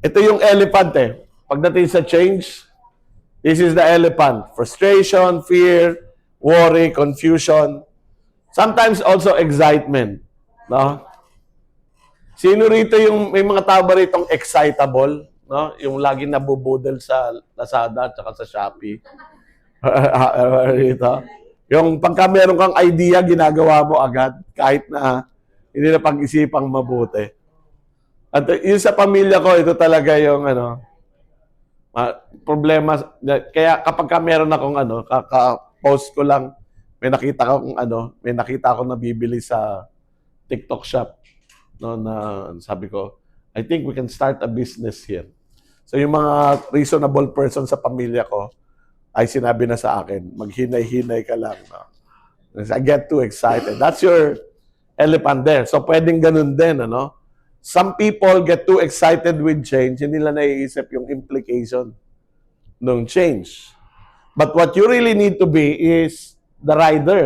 Ito yung elephant eh. Pagdating sa change, this is the elephant. Frustration, fear, worry, confusion. Sometimes also excitement. No? Sino rito yung, may mga tao ba ritong excitable? No? Yung laging nabubudol sa Lazada at sa Shopee. Rito. Yung pagka meron kang idea, ginagawa mo agad kahit na hindi na pag-isipang mabuti. At yung sa pamilya ko, ito talaga yung problema. Kaya kapag ka meron akong kaka-post ko lang, may nakita akong nabibili sa TikTok shop. No, na sabi ko, I think we can start a business here. So yung mga reasonable person sa pamilya ko, ay sinabi na sa akin, maghinay-hinay ka lang. No? I get too excited. That's your elephant there. So pwedeng ganun din, ano? Some people get too excited with change, hindi nila naiisip yung implication ng change. But what you really need to be is the rider.